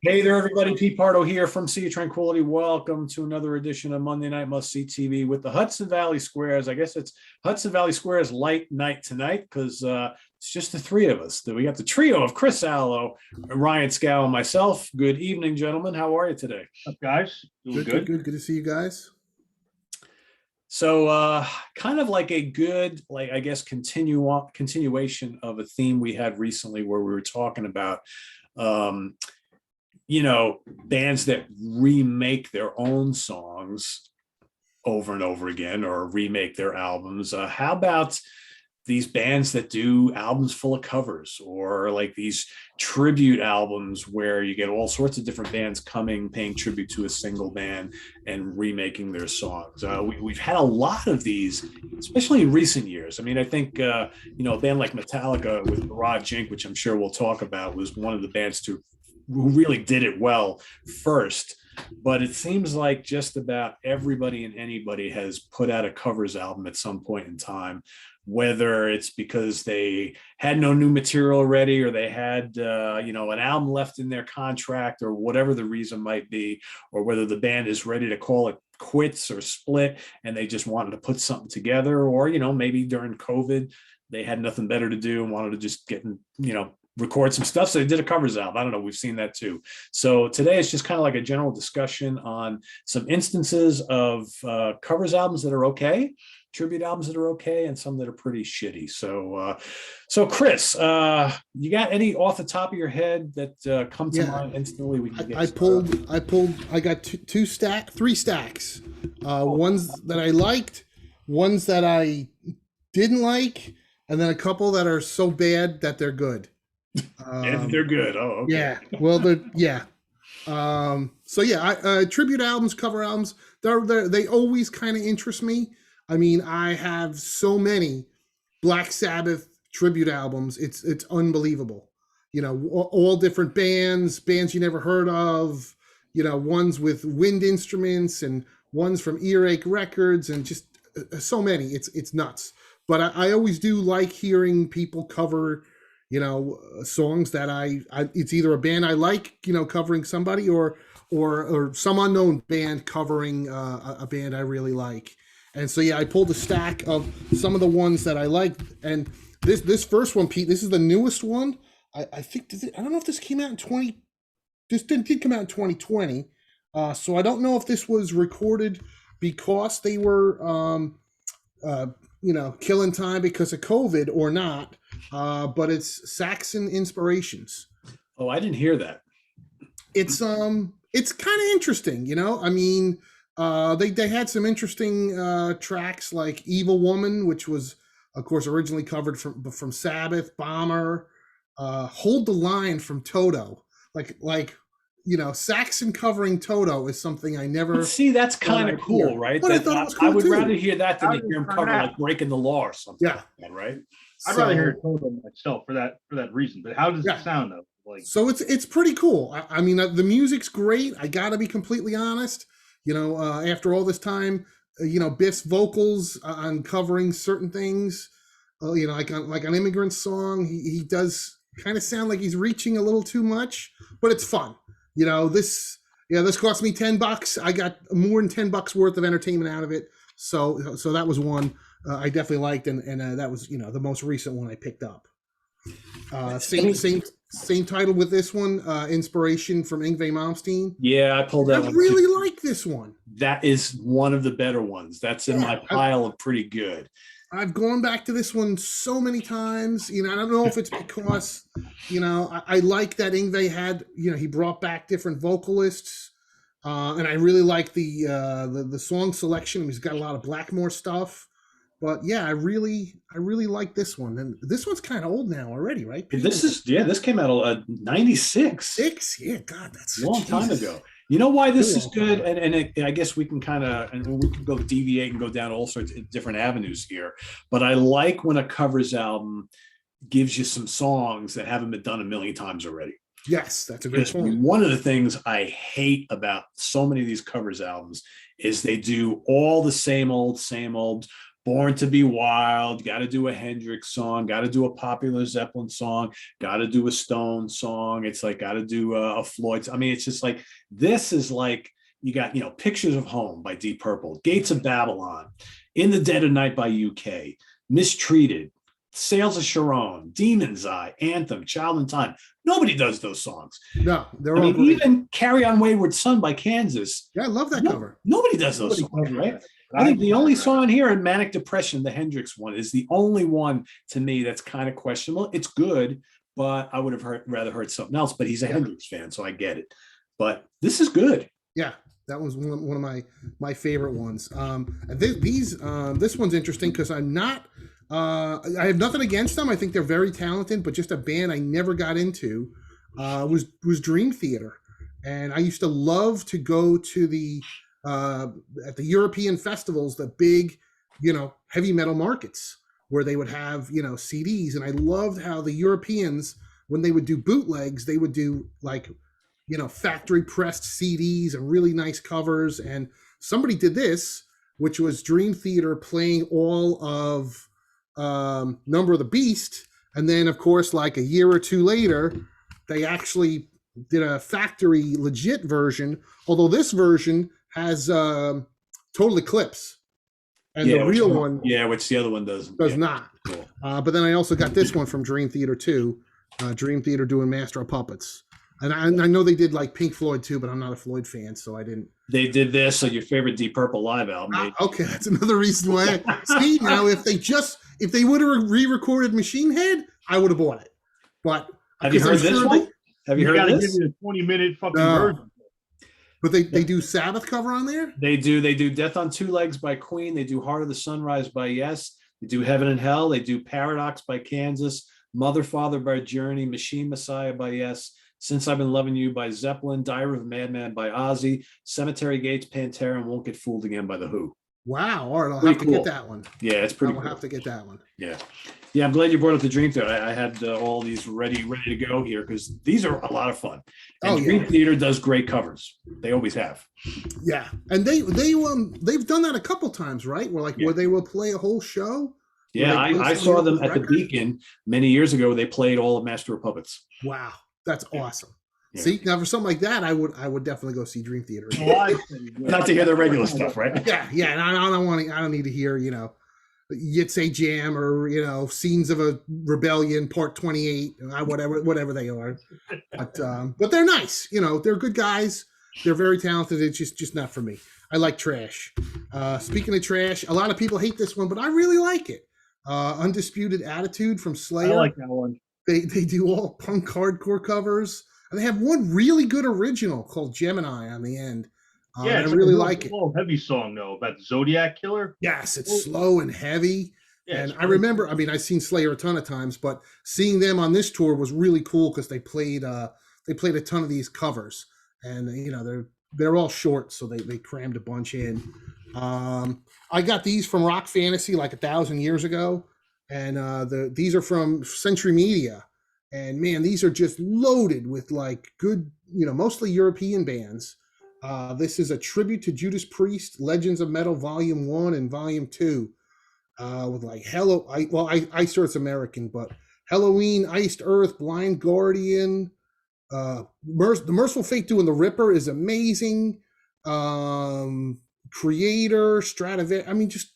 Hey there, everybody. Pete Pardo here from Sea of Tranquility. Welcome to another edition of Monday Night Must See TV with the Hudson Valley Squares. I guess it's Hudson Valley Squares light night tonight because it's just the three of us. We got the trio of Chris Allo, Ryan Scow, and myself. Good evening, gentlemen. How are you today? Up, guys? Doing Good to see you guys. So, kind of like a good, like I guess, continuation of a theme we had recently, where we were talking about. Um, Bands that remake their own songs over and over again or remake their albums. How about these bands that do albums full of covers, or like these tribute albums where you get all sorts of different bands coming, paying tribute to a single band and remaking their songs? We've had a lot of these, especially in recent years. I mean, I think, a band like Metallica with Garage Inc., which I'm sure we'll talk about, was one of the bands who really did it well first. But it seems like just about everybody and anybody has put out a covers album at some point in time, whether it's because they had no new material ready, or they had an album left in their contract, or whatever the reason might be, or whether the band is ready to call it quits or split and they just wanted to put something together, or maybe during COVID they had nothing better to do and wanted to just get record some stuff, so they did a covers album. I don't know, we've seen that too. So today it's just kind of like a general discussion on some instances of covers albums that are okay, tribute albums that are okay, and some that are pretty shitty. So Chris, you got any off the top of your head that come to mind instantly? We can I got three stacks. Ones that I liked, ones that I didn't like, and then a couple that are so bad that they're good. They're good. Oh, okay. Yeah. Well, tribute albums, cover albums, they always kind of interest me. I mean, I have so many Black Sabbath tribute albums. It's unbelievable. All different bands you never heard of. Ones with wind instruments and ones from Earache Records, and just so many. It's nuts. But I always do like hearing people cover songs that I it's either a band I like, covering somebody, or some unknown band covering a band I really like. And so, I pulled a stack of some of the ones that I liked. And this first one, Pete, this is the newest one. I think, I don't know if this came out in this did come out in 2020. So I don't know if this was recorded because they were, killing time because of COVID or not. But it's Saxon Inspirations. Oh, I didn't hear that. It's kind of interesting, I mean, they had some interesting tracks like Evil Woman, which was, of course, originally covered from Sabbath, Bomber, Hold the Line from Toto. Saxon covering Toto is something I never. But see, that's kind of cool, right? But I would rather hear that than to hear him cover like Breaking the Law or something. Yeah, like that, right. I'd rather hear Toto myself for that reason. But how does it sound though? So it's pretty cool. I mean, the music's great. I got to be completely honest. After all this time, Biff's vocals on covering certain things, like an Immigrant Song, he does kind of sound like he's reaching a little too much, but it's fun. This cost me $10. I got more than $10 worth of entertainment out of it. So that was one I definitely liked, and that was the most recent one I picked up. Same title with this one, Inspiration from Yngwie Malmsteen. Yeah, I pulled that I one. Really like this one. That is one of the better ones. That's in my pile of pretty good. I've gone back to this one so many times. I don't know if it's because, I like that Yngwie had, he brought back different vocalists. And I really like the song selection. He's got a lot of Blackmore stuff. But yeah, I really like this one. And this one's kind of old now already, right? This came out 96. Yeah, God, that's a long time ago. You know why this is good? And I guess we can we can go deviate and go down all sorts of different avenues here. But I like when a covers album gives you some songs that haven't been done a million times already. Yes, that's a great point. One of the things I hate about so many of these covers albums is they do all the same old Born to Be Wild, got to do a Hendrix song, got to do a popular Zeppelin song, got to do a Stone song. It's like got to do a Floyd. I mean, it's just like this is like you got Pictures of Home by Deep Purple, Gates of Babylon, In the Dead of Night by UK, Mistreated, Sails of Sharon, Demon's Eye, Anthem, Child in Time. Nobody does those songs. No, they're I all mean, great. even Carry On Wayward Son by Kansas. Yeah, I love that cover. Nobody does those Nobody songs, covers right? that. I think the only song here in Manic Depression, the Hendrix one, is the only one to me that's kind of questionable. It's good, but I would have rather heard something else. But he's a Hendrix fan, so I get it. But this is good. Yeah, that was one of my favorite ones. This one's interesting because I'm not. I have nothing against them. I think they're very talented, but just a band I never got into was Dream Theater, and I used to love to go to the at the European festivals, the big, heavy metal markets where they would have, CDs. And I loved how the Europeans, when they would do bootlegs, they would do like, factory pressed CDs and really nice covers. And somebody did this, which was Dream Theater playing all of Number of the Beast. And then, of course, like a year or two later, they actually did a factory legit version, although this version has Total Eclipse, and the real one, which the other one does not. Cool. But then I also got this one from Dream Theater too. Dream Theater doing Master of Puppets, and I know they did like Pink Floyd too, but I'm not a Floyd fan, so I didn't. They did this, so your favorite Deep Purple live album. Okay, that's another reason why. See, now if they would have re-recorded Machine Head, I would have bought it. But have you heard this one? Have you heard this? Give you a 20-minute fucking version. But they do Sabbath cover on there? They do Death on Two Legs by Queen. They do Heart of the Sunrise by Yes. They do Heaven and Hell. They do Paradox by Kansas. Mother Father by Journey. Machine Messiah by Yes. Since I've Been Loving You by Zeppelin. Diary of a Madman by Ozzy. Cemetery Gates, Pantera, and Won't Get Fooled Again by The Who. Wow. All right, I'll have to get that one. Yeah, it's pretty cool. I'll have to get that one. Yeah. Yeah, I'm glad you brought up the Dream Theater. I had all these ready to go here because these are a lot of fun. And Dream Theater does great covers. They always have. Yeah, and they've done that a couple times, right? Where they will play a whole show. Yeah, I saw them at the Beacon many years ago. They played all of Master of Puppets. Wow, that's awesome. Yeah. See, now for something like that, I would definitely go see Dream Theater. Not to hear the regular stuff, right? Yeah. And I don't need to hear Yitzhak Jam or Scenes of a Rebellion Part 28, whatever they are. But they're nice. They're good guys. They're very talented. It's just not for me. I like trash. Speaking of trash, a lot of people hate this one, but I really like it. Undisputed Attitude from Slayer. I like that one. They do all punk hardcore covers. And they have one really good original called Gemini on the end. I really like it. Slow, heavy song though about the Zodiac Killer. Yes, it's slow and heavy. Yeah, and I remember, I've seen Slayer a ton of times, but seeing them on this tour was really cool because they played a ton of these covers, and they're all short, so they crammed a bunch in. I got these from Rock Fantasy like 1,000 years ago, and these are from Century Media. And man, these are just loaded with like good, mostly European bands. This is a tribute to Judas Priest, Legends of Metal Volume 1 and Volume 2, with like Iced Earth's American, but Halloween, Iced Earth, Blind Guardian, The Merciful Fate doing The Ripper is amazing. Creator, Stradivari, just,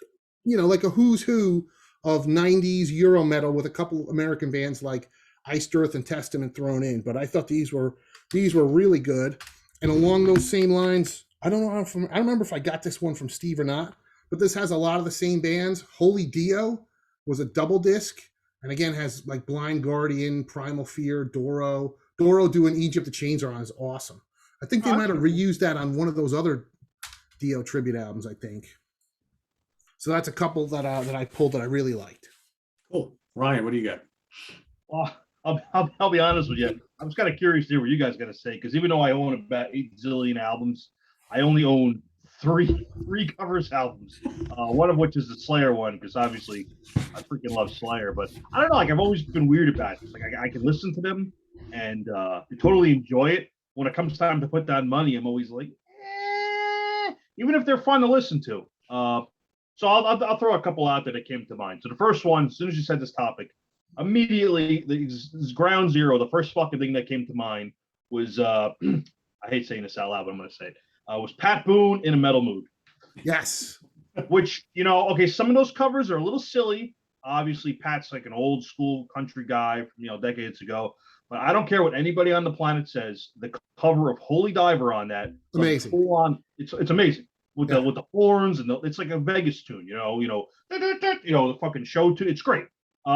like a who's who of 90s Euro metal with a couple American bands like Iced Earth and Testament thrown in, but I thought these were really good. And along those same lines, I don't remember if I got this one from Steve or not, but this has a lot of the same bands. Holy Dio was a double disc, and again has like Blind Guardian, Primal Fear, Doro doing Egypt the Chains Are On is awesome. I think they might have reused that on one of those other Dio tribute albums, I think. So that's a couple that I pulled that I really liked. Cool. Ryan, what do you got? Well, I'll be honest with you. I was kind of curious to hear what you guys got to say, because even though I own about 8 zillion albums, I only own three covers albums. One of which is the Slayer one, because obviously I freaking love Slayer. But I don't know, like I've always been weird about it. Like I can listen to them and totally enjoy it. When it comes time to put down money, I'm always like, even if they're fun to listen to. So I'll throw a couple out that came to mind. So the first one, as soon as you said this topic, immediately this ground zero. The first fucking thing that came to mind was I hate saying this out loud, but I'm going to say it. Was Pat Boone in a metal mood? Yes. Which, okay, some of those covers are a little silly. Obviously, Pat's like an old school country guy from decades ago. But I don't care what anybody on the planet says. The cover of Holy Diver on that, Amazing. Full on, it's amazing with the horns and it's like a Vegas tune. The fucking show tune. It's great.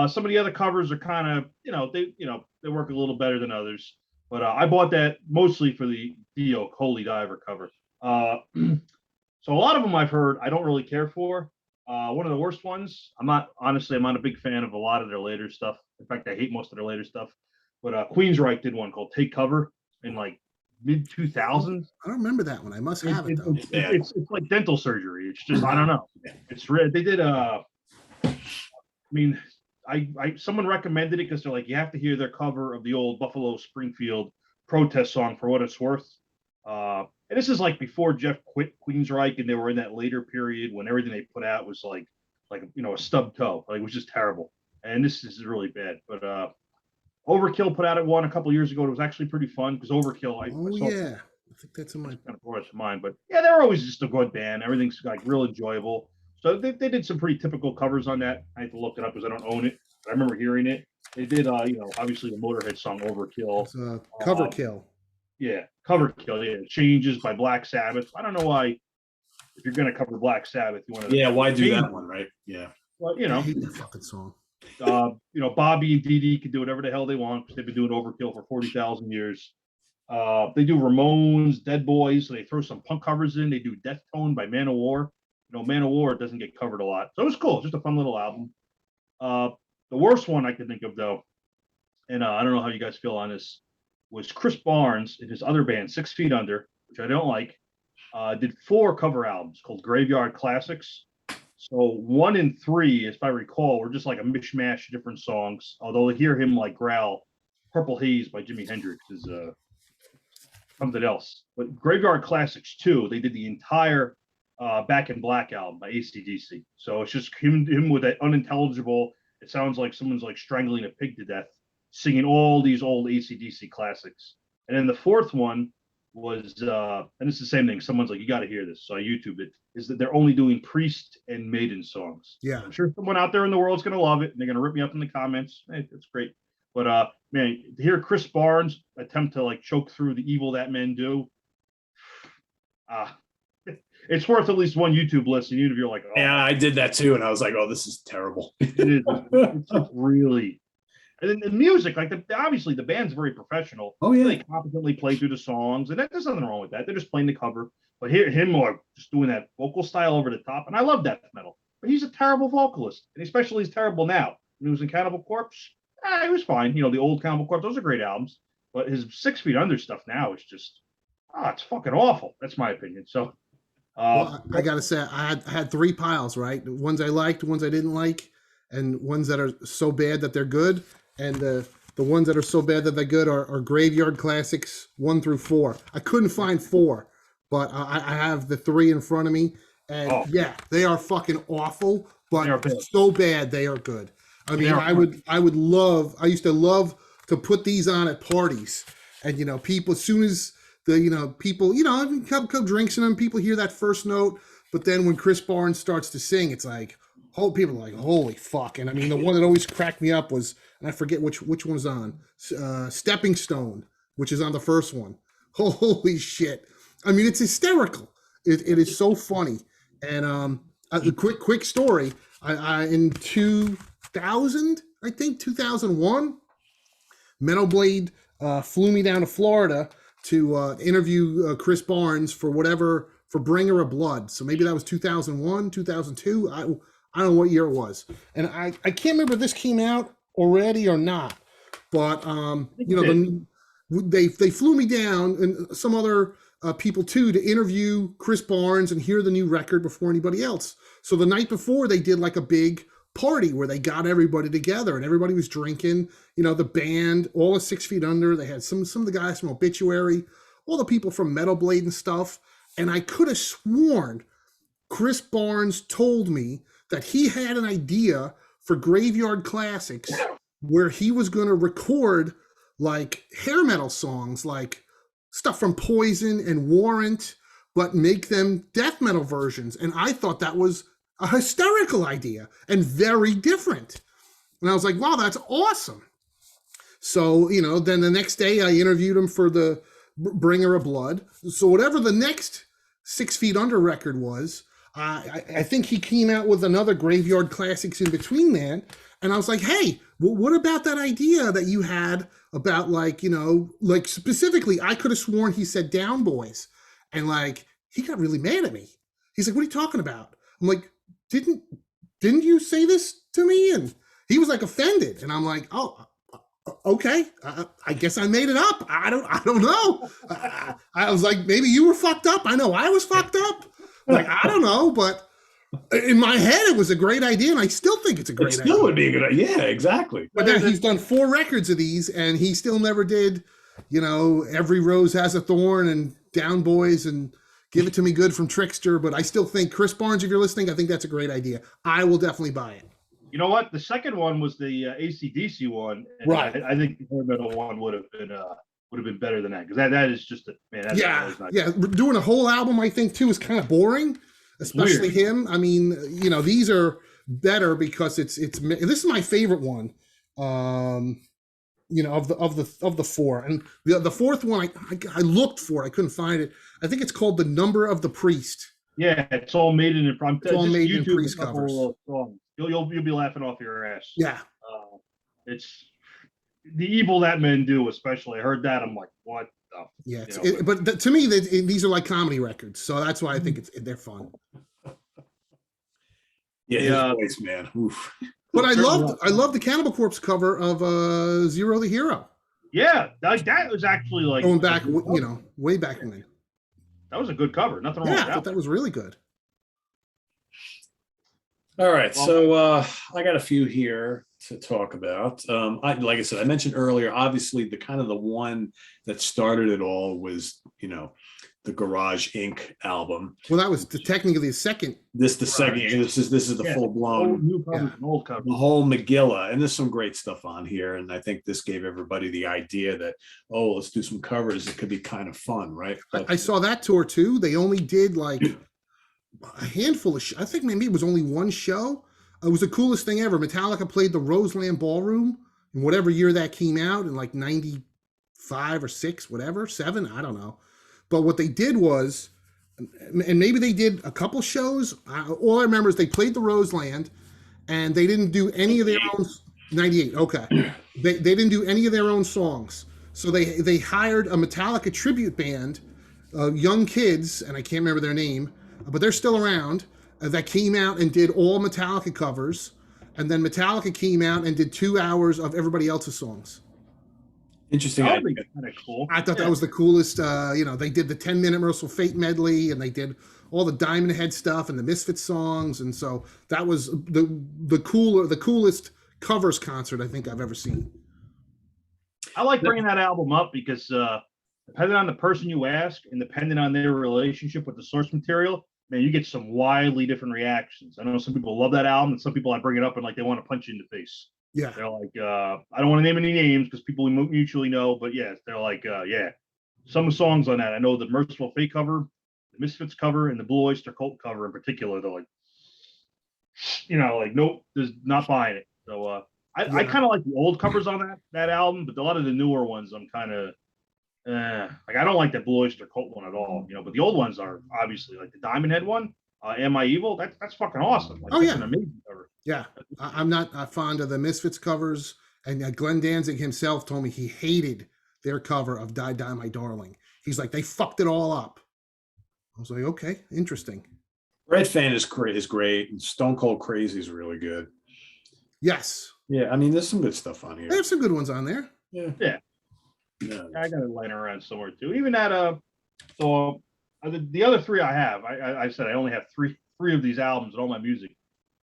Some of the other covers are kind of they work a little better than others. But I bought that mostly for the Dio Holy Diver cover. So a lot of them I've heard I don't really care for. One of the worst ones, I'm not a big fan of a lot of their later stuff. In fact, I hate most of their later stuff. But Queensryche did one called Take Cover in like mid 2000s. I don't remember that one. I must have it though. It's like dental surgery. It's just I don't know. It's red. They did someone recommended it because they're like, you have to hear their cover of the old Buffalo Springfield protest song For What It's Worth. And this is like before Jeff quit Queensryche, and they were in that later period when everything they put out was like a stub toe. Like it was just terrible. And this is really bad. But Overkill put out one a couple years ago. It was actually pretty fun because Overkill. I think that's in my kind of brought it to mind. But yeah, they're always just a good band. Everything's like real enjoyable. So they did some pretty typical covers on that. I had to look it up because I don't own it. But I remember hearing it. They did, obviously the Motorhead song Overkill. Cover Kill. Yeah, Cover Kill. Yeah, Changes by Black Sabbath. I don't know why. If you're going to cover Black Sabbath, you want to. Yeah, why do that one, right? Yeah. Well, I hate that fucking song. Bobby and Dee Dee can do whatever the hell they want because they've been doing Overkill for 40,000 years. They do Ramones, Dead Boys, so they throw some punk covers in. They do Death Tone by Man of War. Man of War doesn't get covered a lot, so it was cool. Just a fun little album. The worst one I can think of, though, and I don't know how you guys feel on this, was Chris Barnes and his other band, 6 Feet Under, which I don't like. Did 4 cover albums called Graveyard Classics. So 1 and 3, if I recall, were just like a mishmash of different songs. Although to hear him like growl, "Purple Haze" by Jimi Hendrix is something else. But Graveyard Classics 2, they did the entire Back in Black album by AC/DC. So it's just him with that unintelligible. It sounds like someone's like strangling a pig to death, singing all these old AC/DC classics. And then the 4th one was, and it's the same thing. Someone's like, you got to hear this. So I YouTubed it. Is that they're only doing Priest and Maiden songs. Yeah. I'm sure someone out there in the world is going to love it, and they're going to rip me up in the comments. Hey, that's great. But man, to hear Chris Barnes attempt to like choke through the evil that men do, it's worth at least one YouTube listen, even if you're like, oh. Yeah, I did that too, and I was like, oh, this is terrible. It is. It's just really. And then the music, like obviously the band's very professional. Oh yeah, they competently play through the songs, and there's nothing wrong with that. They're just playing the cover. But him just doing that vocal style over the top, and I love death metal. But he's a terrible vocalist, and especially he's terrible now. When he was in Cannibal Corpse, he was fine. The old Cannibal Corpse, those are great albums. But his 6 Feet Under stuff now is just, it's fucking awful. That's my opinion. So, well, I gotta say, I had 3 piles, right? The ones I liked, the ones I didn't like, and ones that are so bad that they're good. And the ones that are so bad that they're good are Graveyard Classics 1 through 4. I couldn't find 4, but I have the 3 in front of me. And yeah, they are fucking awful, but so bad they are good. I mean, I used to love to put these on at parties, and people, as soon as the people, a couple drinks in them, people hear that first note, but then when Chris Barnes starts to sing, it's like, people are like, holy fuck. And I mean, the one that always cracked me up was, and I forget which one's on, Stepping Stone, which is on the first one. Holy shit. I mean, it's hysterical. It is so funny. And a quick story. I in 2000, I think 2001, Metal Blade flew me down to Florida to interview Chris Barnes for Bringer of Blood. So maybe that was 2001, 2002. I don't know what year it was. And I can't remember if this came out already or not. But, they flew me down, and some other people too, to interview Chris Barnes and hear the new record before anybody else. So the night before, they did like a big party where they got everybody together, and everybody was drinking, the band, all of 6 Feet Under. They had some of the guys from Obituary, all the people from Metal Blade and stuff. And I could have sworn Chris Barnes told me that he had an idea for Graveyard Classics where he was going to record like hair metal songs, like stuff from Poison and Warrant, but make them death metal versions. And I thought that was a hysterical idea and very different. And I was like, wow, that's awesome. So, you know, then the next day I interviewed him for the Bringer of Blood. So whatever the next 6 Feet Under record was, I think he came out with another Graveyard Classics in between that. And I was like, hey, well, what about that idea that you had about like, you know, like specifically, I could have sworn he said Down Boys. And like, he got really mad at me. He's like, what are you talking about? I'm like, didn't you say this to me? And he was like offended. And I'm like, oh, okay. I guess I made it up. I don't know. I was like, maybe you were fucked up. I know I was fucked up. Like, I don't know, but in my head, it was a great idea, and I still think it's a great idea. It still would be a good idea. Yeah, exactly. But then he's done 4 records of these, and he still never did, you know, Every Rose Has a Thorn and Down Boys and Give It to Me Good from Trickster. But I still think, Chris Barnes, if you're listening, I think that's a great idea. I will definitely buy it. You know what? The second one was the AC/DC one. And right. I think the hair metal one would have been better than that, because that is just yeah. Doing a whole album, I think too, is kind of boring, especially him. I mean, you know, these are better because it's this is my favorite one. You know, of the 4, and the fourth one I looked for it, I couldn't find it. I think it's called The Number of the Priest. Yeah, it's all made in priest covers. You'll be laughing off your ass. Yeah, it's the evil that men do, especially. I heard that, I'm like, what the? Yeah, but to me, these are like comedy records, so that's why I think they're fun. Yeah, his voice, man. Oof. But I loved the Cannibal Corpse cover of Zero the Hero. Yeah, that was actually like going back, you know, way back when. That was a good cover. Nothing wrong with that. I thought that was really good. All right, so I got a few here to talk about. Like I said, I mentioned earlier, obviously the one that started it all was, you know, the Garage Inc. album. Well, that was technically the second. Second. This is the full blown old cover. The whole Megillah, and there's some great stuff on here. And I think this gave everybody the idea that, oh, let's do some covers. It could be kind of fun, right? But, I saw that tour too. They only did like a handful of I think maybe it was only one show. It was the coolest thing ever. Metallica played the Roseland Ballroom in whatever year that came out, in like 95 or 6, whatever, 7, I don't know. But what they did was, and maybe they did a couple shows. All I remember is they played the Roseland, and they didn't do any of their own. 98, okay. They didn't do any of their own songs. So they hired a Metallica tribute band, young kids, and I can't remember their name, but they're still around, that came out and did all Metallica covers. And then Metallica came out and did 2 hours of everybody else's songs. Interesting. That would be kind of cool. I thought that was the coolest. You know, they did the 10-minute Merciful Fate medley, and they did all the Diamond Head stuff and the Misfits songs, and so that was the coolest covers concert I think I've ever seen. I like bringing that album up because depending on the person you ask and depending on their relationship with the source material, man, you get some wildly different reactions. I know some people love that album, and some people I bring it up and like they want to punch you in the face. Yeah, they're like, I don't want to name any names because people we mutually know, but yeah, they're like, yeah, some songs on that. I know the Merciful Fate cover, the Misfits cover, and the Blue Oyster Cult cover in particular. They're like, you know, like, nope, there's not buying it. So I kind of like the old covers on that album, but a lot of the newer ones, I'm kind of like, I don't like that Blue Oyster Cult one at all, you know. But the old ones are obviously like the Diamond Head one. Am I Evil? That's fucking awesome. Like, that's an amazing cover. Yeah, I'm not fond of the Misfits covers, and Glenn Danzig himself told me he hated their cover of Die Die My Darling. He's like, they fucked it all up. I was like, okay, interesting. Red Fan is great, and Stone Cold Crazy is really good. Yes. Yeah, I mean, there's some good stuff on here. They have some good ones on there. Yeah. I got it lying around somewhere too. Even that, so the other 3 I have, I said I only have three of these albums and all my music.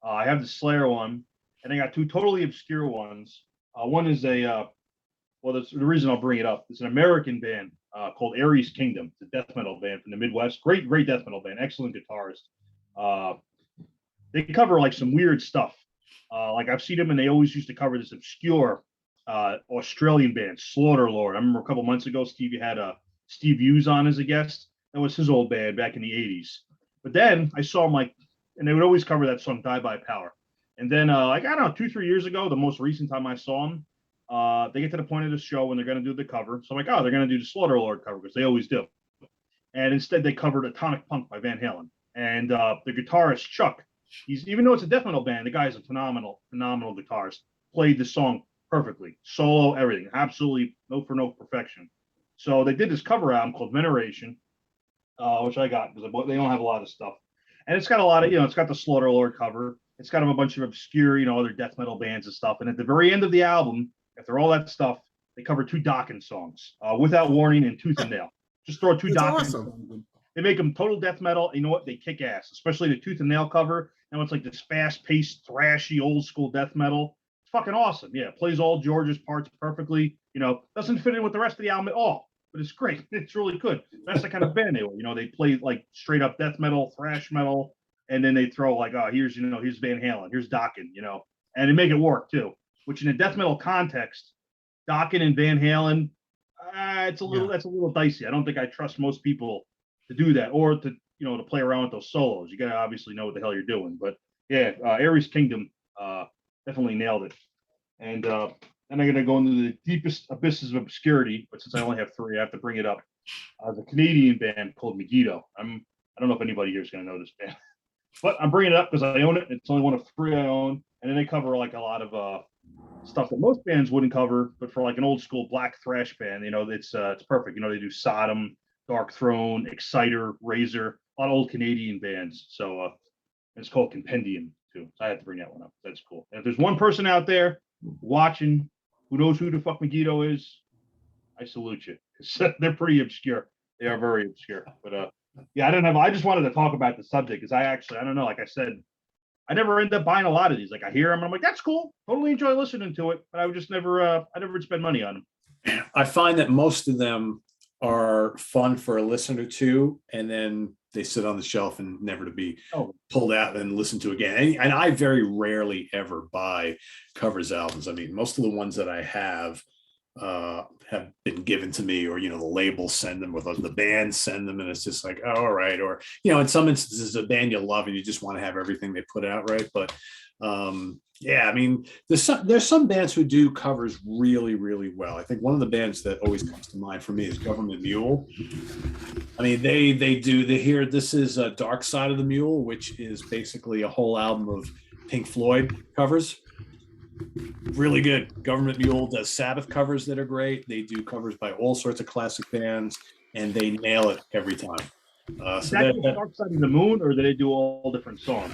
I have the Slayer one, and I got 2 totally obscure ones. One is that's the reason I'll bring it up. It's an American band called Aries Kingdom. It's a death metal band from the Midwest. Great death metal band. Excellent guitarist. Uh, they cover like some weird stuff. Like I've seen them, and they always used to cover this obscure Australian band, Slaughter Lord. I remember a couple months ago, Stevie had Steve Hughes on as a guest. That was his old band back in the '80s. But then I saw them like, and they would always cover that song "Die by Power." And then like I don't know, 2-3 years ago, the most recent time I saw them, they get to the point of the show when they're going to do the cover. So I'm like, oh, they're going to do the Slaughter Lord cover because they always do. And instead, they covered Atomic Punk by Van Halen. And the guitarist Chuck, he's even though it's a death metal band, the guy is a phenomenal guitarist. Played the song perfectly, solo, everything, absolutely note for note perfection. So they did this cover album called Veneration, which I got because they don't have a lot of stuff, and it's got a lot of it's got the Slaughter Lord cover. It's got a bunch of obscure other death metal bands and stuff. And at the very end of the album, after all that stuff, they cover two Dokken songs, Without Warning and Tooth and Nail. Just throw two Dokken songs in. They make them total death metal. You know what? They kick ass, especially the Tooth and Nail cover. Now it's like this fast-paced, thrashy, old-school death metal. It's fucking awesome. Yeah, it plays all George's parts perfectly. Doesn't fit in with the rest of the album at all, but it's great. It's really good. That's the kind of band they were. They play like straight-up death metal, thrash metal, and then they throw like, oh, here's Van Halen, here's Dokken, and they make it work too. Which in a death metal context, Dokken and Van Halen, that's a little dicey. I don't think I trust most people to do that or to play around with those solos. You got to obviously know what the hell you're doing. But yeah, Ares Kingdom definitely nailed it. And I'm going to go into the deepest abysses of obscurity, but since I only have three, I have to bring it up. The Canadian band called Megiddo. I don't know if anybody here is going to know this band, but I'm bringing it up because I own it. It's only one of three I own, and then they cover like a lot of stuff that most bands wouldn't cover, but for like an old school black thrash band, it's perfect. They do Sodom, Dark Throne, Exciter, Razor, a lot of old Canadian bands. So it's called Compendium too. So I had to bring that one up. That's cool. And if there's one person out there watching who knows who the fuck Megiddo is, I salute you. They're pretty obscure. They are very obscure. But yeah, I just wanted to talk about the subject because I don't know, like I said, I never end up buying a lot of these. Like I hear them and I'm like, that's cool. Totally enjoy listening to it. But I would just never, I never would spend money on them. I find that most of them are fun for a listen or two, and then they sit on the shelf and never to be pulled out and listened to again. And I very rarely ever buy covers albums. I mean, most of the ones that I have been given to me, or the labels send them, or the bands send them, and it's just like, oh, all right. Or in some instances, a band you love and you just want to have everything they put out, right? But yeah, I mean, there's some bands who do covers really, really well. I think one of the bands that always comes to mind for me is Government Mule. I mean, this is Dark Side of the Mule, which is basically a whole album of Pink Floyd covers. Really good. Government Mule does Sabbath covers that are great. They do covers by all sorts of classic bands, and they nail it every time. Is that Dark Side of the Moon, or do they do all different songs?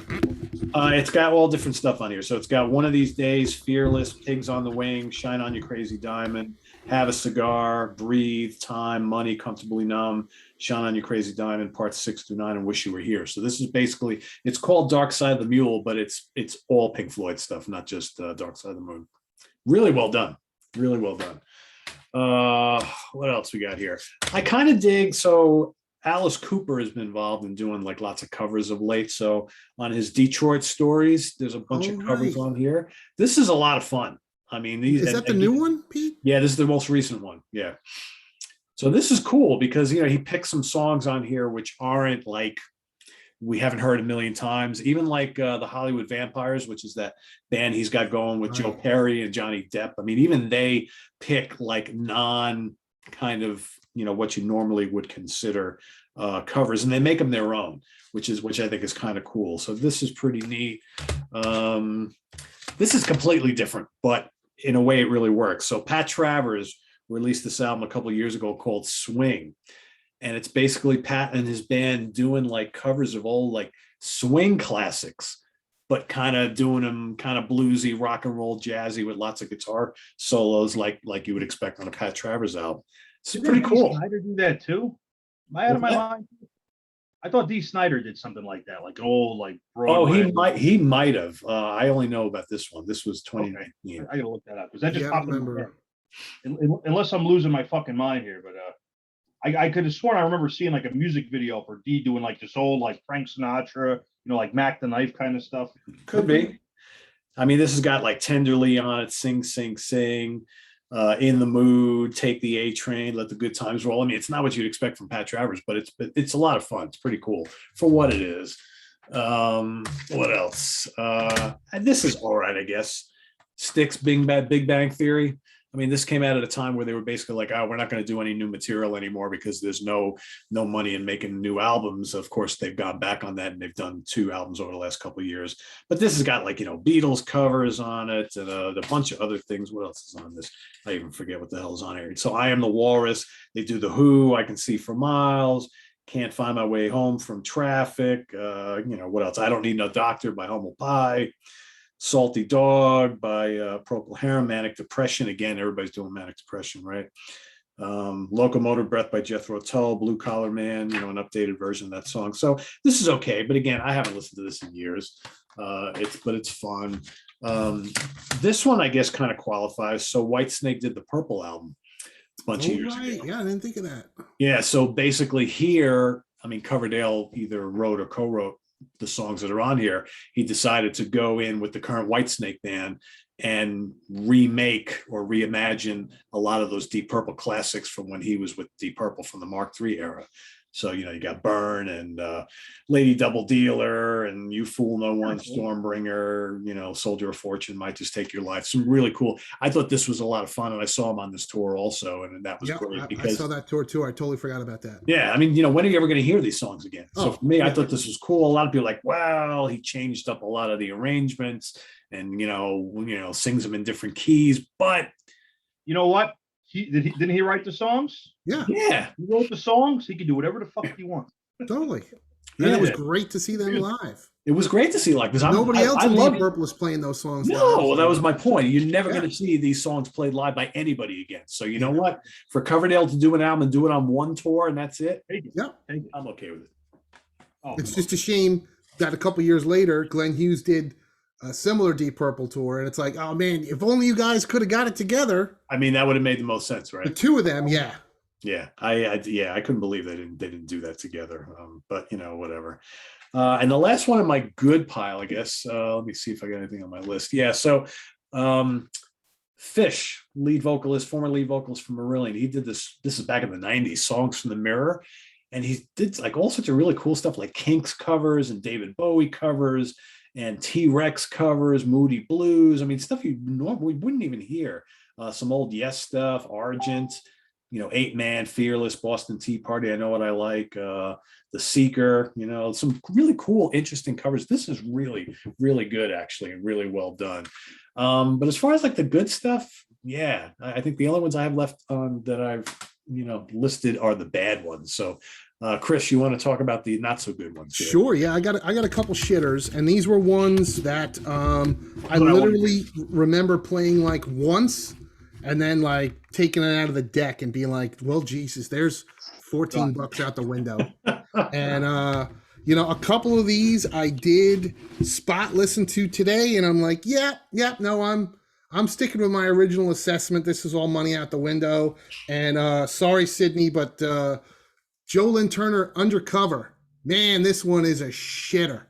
It's got all different stuff on here. So it's got One of These Days, Fearless, Pigs on the Wing, Shine on You Crazy Diamond, Have a Cigar, Breathe, Time, Money, Comfortably Numb, Shine on You Crazy Diamond, parts 6 through 9, and Wish You Were Here. So this is basically, it's called Dark Side of the Mule, but it's all Pink Floyd stuff, not just Dark Side of the Moon. Really well done. Really well done. What else we got here? I kind of dig, so Alice Cooper has been involved in doing like lots of covers of late. So on his Detroit Stories, there's a bunch of covers on here. This is a lot of fun. I mean, is that the new one, Pete? Yeah, this is the most recent one. Yeah. So this is cool because, he picks some songs on here which aren't like we haven't heard a million times. Even like the Hollywood Vampires, which is that band he's got going with Joe Perry and Johnny Depp. I mean, even they pick like non kind of, what you normally would consider covers, and they make them their own, which I think is kind of cool. So this is pretty neat. This is completely different, but in a way it really works. So Pat Travers released this album a couple of years ago called Swing, and it's basically Pat and his band doing like covers of old like swing classics, but kind of doing them kind of bluesy, rock and roll, jazzy with lots of guitar solos like you would expect on a Pat Travers album. It's pretty cool. Dee Snider do that too? Am I out of my mind? I thought Dee Snider did something like that, like an old like Broadway. He might have. I only know about this one. This was 2019. I gotta look that up because that just popped in my head. Unless I'm losing my fucking mind here, but I could have sworn I remember seeing like a music video for Dee doing like this old like Frank Sinatra like Mac the Knife kind of stuff? Could be. I mean, this has got like Tenderly on it, Sing, Sing, Sing, In the Mood, Take the A Train, Let the Good Times Roll. I mean, it's not what you'd expect from Pat Travers, but it's a lot of fun. It's pretty cool for what it is. What else? This is all right, I guess. Styx, Big Bang Theory. I mean, this came out at a time where they were basically like, oh, we're not going to do any new material anymore because there's no money in making new albums. Of course, they've gone back on that and they've done 2 albums over the last couple of years. But this has got like, Beatles covers on it and a bunch of other things. What else is on this? I even forget what the hell is on here. So I Am the Walrus. They do The Who, I Can See for Miles. Can't Find My Way Home from Traffic. What else? I Don't Need No Doctor by Humble Pie. Salty Dog by Procol Harum, Manic Depression. Again, everybody's doing Manic Depression, right? Locomotive Breath by Jethro Tull, Blue Collar Man, an updated version of that song. So this is okay, but again, I haven't listened to this in years. It's fun. This one, I guess, kind of qualifies. So Whitesnake did the Purple album a bunch of years ago. Yeah, I didn't think of that. Yeah, so basically here, I mean, Coverdale either wrote or co-wrote the songs that are on here. He decided to go in with the current Whitesnake band and remake or reimagine a lot of those Deep Purple classics from when he was with Deep Purple from the Mark III era. So, you got Burn and Lady Double Dealer and You Fool No One, Stormbringer, Soldier of Fortune, Might Just Take Your Life. Some really cool. I thought this was a lot of fun, and I saw him on this tour also, and that was great. Because I saw that tour too. I totally forgot about that. Yeah, I mean, when are you ever going to hear these songs again? So for me, I thought this was cool. A lot of people are like, wow, he changed up a lot of the arrangements and, sings them in different keys. But you know what? Didn't he write the songs? Yeah. He wrote the songs. He can do whatever the fuck he wants. Totally. And it was great to see them live. It was great to see live because nobody else in Deep Purple was playing those songs. No, well, that was my point. You're never going to see these songs played live by anybody again. So you know what? For Coverdale to do an album and do it on one tour and that's it. I'm okay with it. It's just a shame that a couple years later, Glenn Hughes did a similar Deep Purple tour, and it's like, oh man, if only you guys could have got it together. I mean, that would have made the most sense, right? The two of them, yeah. I couldn't believe they didn't do that together. But whatever. And the last one in my good pile, I guess. Let me see if I got anything on my list. Yeah, so Fish, former lead vocalist from Marillion, he did this. This is back in the '90s. Songs from the Mirror, and he did like all sorts of really cool stuff, like Kinks covers and David Bowie covers. And T-Rex covers, Moody Blues. I mean, stuff you normally wouldn't even hear. Some old Yes stuff, Argent, 8 Man, Fearless, Boston Tea Party, I Know What I Like, The Seeker, some really cool, interesting covers. This is really, really good, actually, and really well done. But as far as like the good stuff, yeah, I think the only ones I have left on that I've, listed are the bad ones. So Chris, you want to talk about the not so good ones here? Sure. Yeah, I got a couple shitters, and these were ones that I literally remember playing like once, and then like taking it out of the deck and being like, "Well, Jesus, there's $14 out the window." And a couple of these I did spot listen to today, and I'm like, no, I'm sticking with my original assessment. This is all money out the window. And sorry, Sydney, but Joe Lynn Turner, Undercover. Man, this one is a shitter.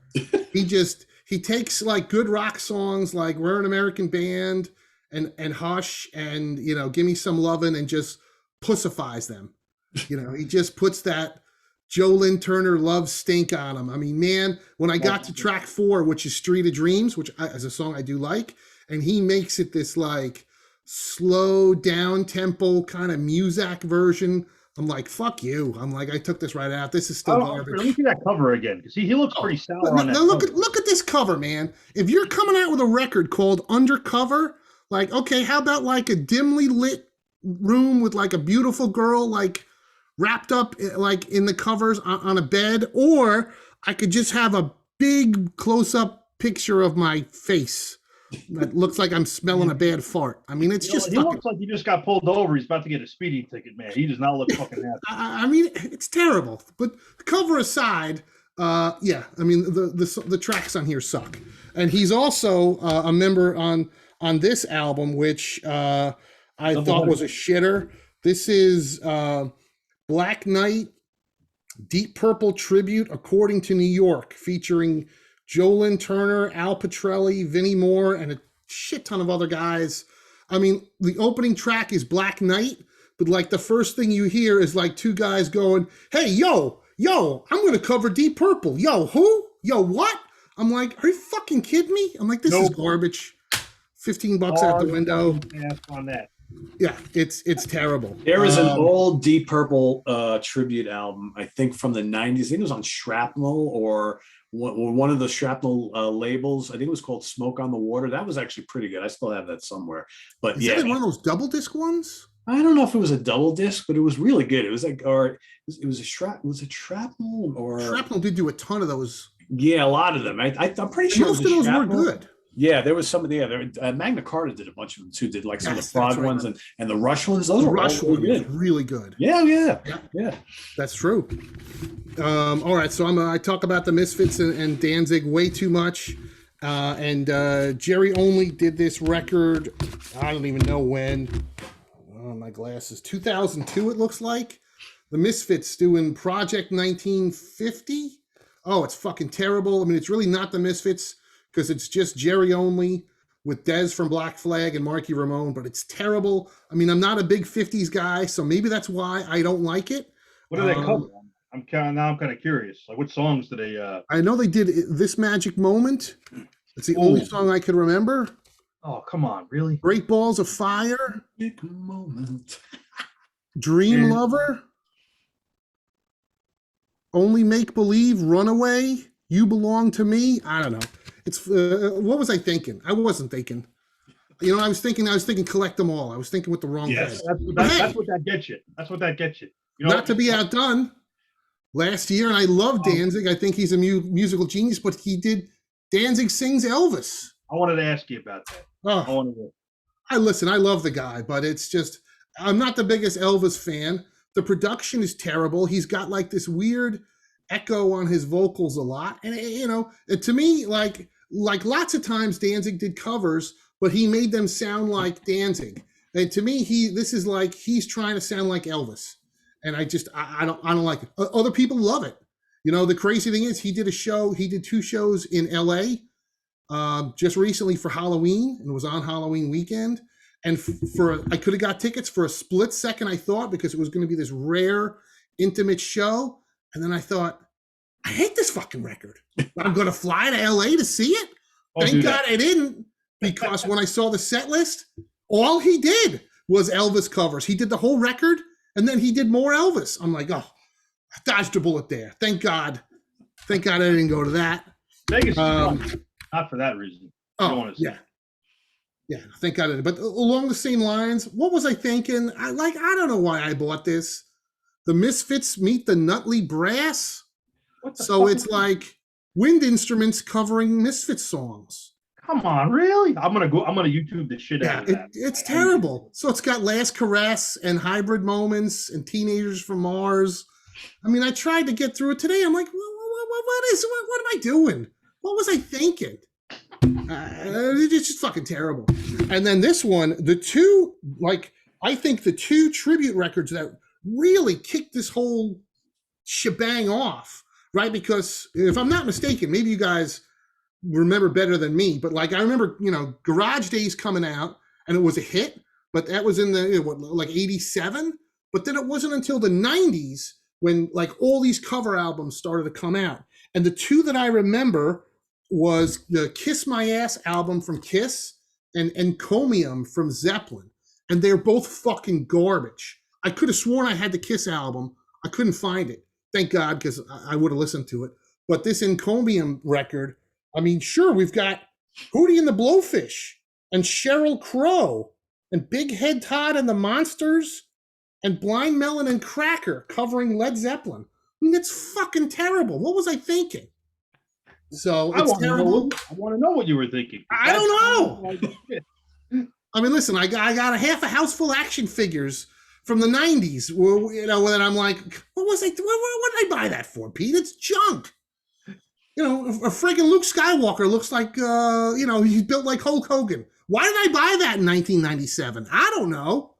He takes like good rock songs like We're an American Band and Hush and, Give Me Some Lovin' and just pussifies them. He just puts that Joe Lynn Turner love stink on them. I mean, man, when I got to track 4, which is Street of Dreams, which is a song I do like, and he makes it this like slow down tempo kind of Muzak version. I'm like, fuck you. I'm like, I took this right out. This is still garbage. Let me see that cover again, because he looks pretty sour on that. Now look at this cover, man. If you're coming out with a record called Undercover, like, okay, how about like a dimly lit room with like a beautiful girl like wrapped up like in the covers on a bed, or I could just have a big close-up picture of my face that looks like I'm smelling a bad fart. I mean, it's just. He looks like he just got pulled over. He's about to get a speeding ticket, man. He does not look fucking happy. I mean, it's terrible. But cover aside, yeah. I mean, the tracks on here suck. And he's also a member on this album, which I thought was a shitter. This is Black Knight, Deep Purple tribute, According to New York, featuring Joe Lynn Turner, Al Pitrelli, Vinnie Moore, and a shit ton of other guys. I mean, the opening track is Black Knight, but like the first thing you hear is like two guys going, "Hey, yo, I'm going to cover Deep Purple. Yo, who? Yo, what?" I'm like, "Are you fucking kidding me?" I'm like, "This is garbage. $15 out the window." On that. Yeah, it's terrible. There is an old Deep Purple tribute album, I think from the 90s. I think it was on Shrapnel or one of the Shrapnel labels. I think it was called Smoke on the Water. That was actually pretty good. I still have that somewhere. But is that one of those double disc ones? I don't know if it was a double disc, but it was really good. It was like, or it was a Shrapnel or Shrapnel did do a ton of those. Yeah, a lot of them. I'm pretty sure most of those were good. Yeah, there was some of the Magna Carta did a bunch of them too. Did like some of the Frog ones and the Rush ones. Those were Rush really good. Really good. Yeah. That's true. All right, so I talk about the Misfits and Danzig way too much. And Jerry Only did this record. I don't even know when. Oh, my glasses. 2002. It looks like the Misfits doing Project 1950. Oh, it's fucking terrible. I mean, it's really not the Misfits, because it's just Jerry Only with Dez from Black Flag and Marky Ramone, but it's terrible. I mean, I'm not a big 50s guy, so maybe that's why I don't like it. What do they cover? I'm kind of curious. Like, what songs do they? I know they did This Magic Moment. It's the only song I could remember. Oh, come on, really? Great Balls of Fire. Magic Moment. Dream Lover. Only Make Believe. Runaway. You Belong to Me. I don't know. It's what was I thinking? I wasn't thinking. You know, I was thinking Collect Them All. I was thinking with the wrong thing. That's what that gets you. That's what that gets you. You know, not to be outdone. Last year, and I love Danzig. I think he's a musical genius, but he did Danzig sings Elvis. I wanted to ask you about that. I love the guy, but it's just I'm not the biggest Elvis fan. The production is terrible. He's got like this weird echo on his vocals a lot, and you know, to me, like lots of times Danzig did covers, but he made them sound like Danzig. And to me, this is like he's trying to sound like Elvis, and I don't like it. Other people love it. You know, the crazy thing is he did 2 shows in L.A. Just recently for Halloween, and it was on Halloween weekend. And I could have got tickets for a split second, I thought, because it was going to be this rare, intimate show. And then I thought, I hate this fucking record. I'm going to fly to LA to see it. Thank God I didn't, because when I saw the set list, all he did was Elvis covers. He did the whole record, and then he did more Elvis. I'm like, oh, I dodged a bullet there. Thank God. Thank God I didn't go to that. Vegas, not for that reason. Yeah. Thank God I didn't. But along the same lines, what was I thinking? I don't know why I bought this. The Misfits meet the Nutley Brass. So it's like wind instruments covering Misfits songs. Come on, really? I'm gonna YouTube the shit out of that. It's terrible. So it's got Last Caress and Hybrid Moments and Teenagers from Mars. I mean, I tried to get through it today. I'm like, what am I doing? What was I thinking? It's just fucking terrible. And then this one, I think the 2 tribute records that really kicked this whole shebang off, right? Because if I'm not mistaken, maybe you guys remember better than me, but like I remember, you know, Garage Days coming out and it was a hit, but that was in the 87. But then it wasn't until the 90s when like all these cover albums started to come out. And the 2 that I remember was the Kiss My Ass album from Kiss and Encomium from Zeppelin. And they're both fucking garbage. I could have sworn I had the Kiss album. I couldn't find it. Thank God, because I would have listened to it. But this Encomium record, I mean, sure, we've got Hootie and the Blowfish and Sheryl Crow and Big Head Todd and the Monsters and Blind Melon and Cracker covering Led Zeppelin. I mean, it's fucking terrible. What was I thinking? So it's terrible. I want to know what you were thinking. I don't know. I mean, listen, I got a half a house full of action figures from the 90s, you know, and I'm like, what did I buy that for, Pete? It's junk. You know, a friggin' Luke Skywalker looks like, you know, he's built like Hulk Hogan. Why did I buy that in 1997? I don't know.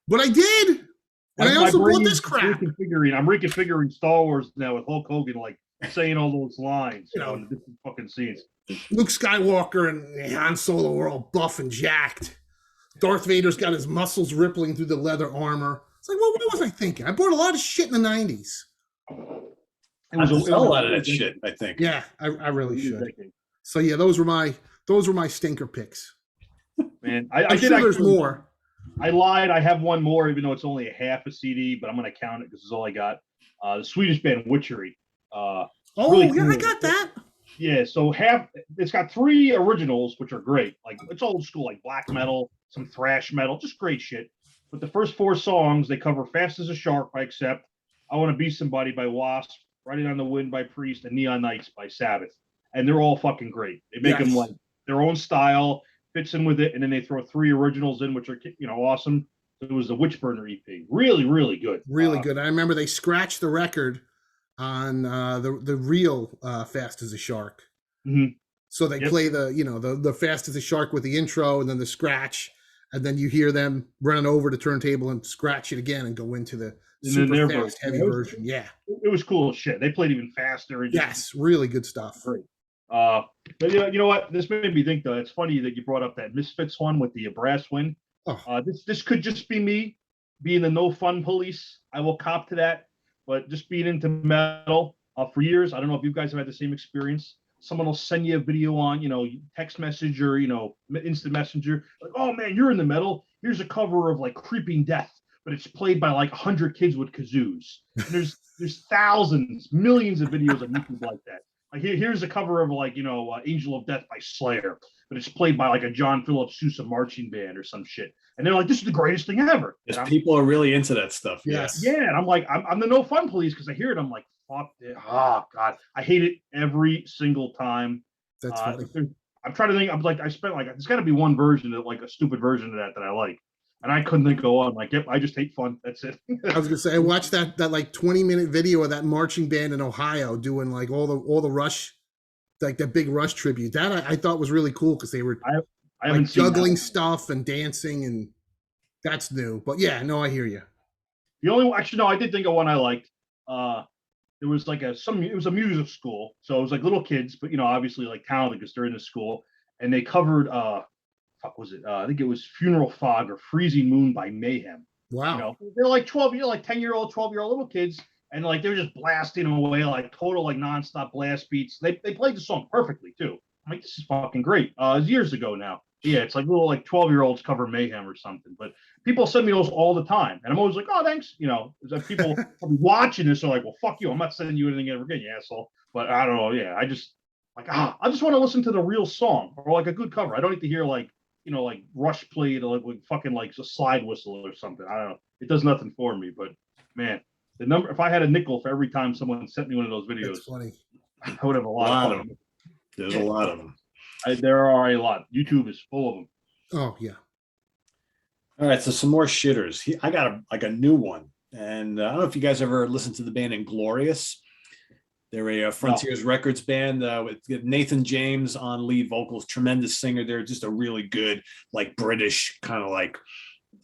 But I did. And I My also bought brain this is crap. I'm reconfiguring Star Wars now with Hulk Hogan, like saying all those lines, You know. in the different fucking scenes. Luke Skywalker and Han Solo are all buff and jacked. Darth Vader's got his muscles rippling through the leather armor. It's like, well, what was I thinking? I bought a lot of shit in the 90s. It was a lot of that shit, I think. Yeah, I really should. So yeah, those were my stinker picks. Man, I'm sure there's more. I lied. I have one more, even though it's only a half a CD, but I'm going to count it because it's all I got. The Swedish band Witchery. Oh, really yeah, cool. I got that. Yeah, so it's got 3 originals, which are great. Like, it's old school, like black metal, some thrash metal, just great shit. But the first 4 songs, they cover Fast as a Shark by Accept, I Want to Be Somebody by Wasp, Riding on the Wind by Priest, and Neon Nights by Sabbath. And they're all fucking great. They make them like their own style, fits in with it, and then they throw 3 originals in, which are, awesome. It was the Witchburner EP. Really, really good. Really good. I remember they scratched the record on the real Fast as a Shark. Mm-hmm. So they play the Fast as a Shark with the intro and then the scratch, and then you hear them running over the turntable and scratch it again and go into the super fast, heavy version. Yeah. It was cool as shit. They played even faster. And really good stuff. Great. But you know what? This made me think, though. It's funny that you brought up that Misfits one with the brass wind. Oh. This could just be me being the no fun police. I will cop to that. But just being into metal for years, I don't know if you guys have had the same experience. Someone will send you a video on, text message or, instant messenger. Like, oh, man, you're in the metal. Here's a cover of, like, Creeping Death, but it's played by, like, 100 kids with kazoos. And there's thousands, millions of videos on YouTube like that. Like, here's a cover of, like, Angel of Death by Slayer, but it's played by, like, a John Philip Sousa marching band or some shit. And they're like, this is the greatest thing ever. People are really into that stuff. Yes. Yeah, and I'm like, I'm the no fun police because I hear it. I'm like, fuck it. Oh, God. I hate it every single time. That's funny. I'm trying to think. I'm like, I spent like, there's got to be one version of like a stupid version of that I like. And I couldn't think go on. Like, yep, I just hate fun. That's it. I was gonna say I watched that like 20-minute video of that marching band in Ohio doing like all the Rush, like that big Rush tribute. That I thought was really cool because they were I haven't seen juggling stuff and dancing, and that's new. But yeah, no, I hear you. The only actually no, I did think of one I liked. It was like it was a music school, so it was like little kids, but obviously like talented because they're in the school, and they covered fuck was it? I think it was Funeral Fog or Freezing Moon by Mayhem. Wow. They're like 10-year-old, 12-year-old little kids, and like they're just blasting away like total like nonstop blast beats. They played the song perfectly too. I'm like, this is fucking great. It was years ago now. Yeah, it's like little like 12-year-olds cover Mayhem or something. But people send me those all the time, and I'm always like, oh, thanks. That people watching this are like, well, fuck you. I'm not sending you anything ever again, you asshole. But I don't know. Yeah, I just I just want to listen to the real song or like a good cover. I don't need to hear like like Rush played or like fucking like a slide whistle or something. I don't know. It does nothing for me. But man, the number if I had a nickel for every time someone sent me one of those videos, that's funny. I would have a lot of them. There's a lot of them. There are a lot. YouTube is full of them. Oh yeah. All right, so some more shitters. I got a new one, and I don't know if you guys ever listened to the band Inglorious. They're a Frontiers Records band with Nathan James on lead vocals, tremendous singer. They're just a really good, like British kind of like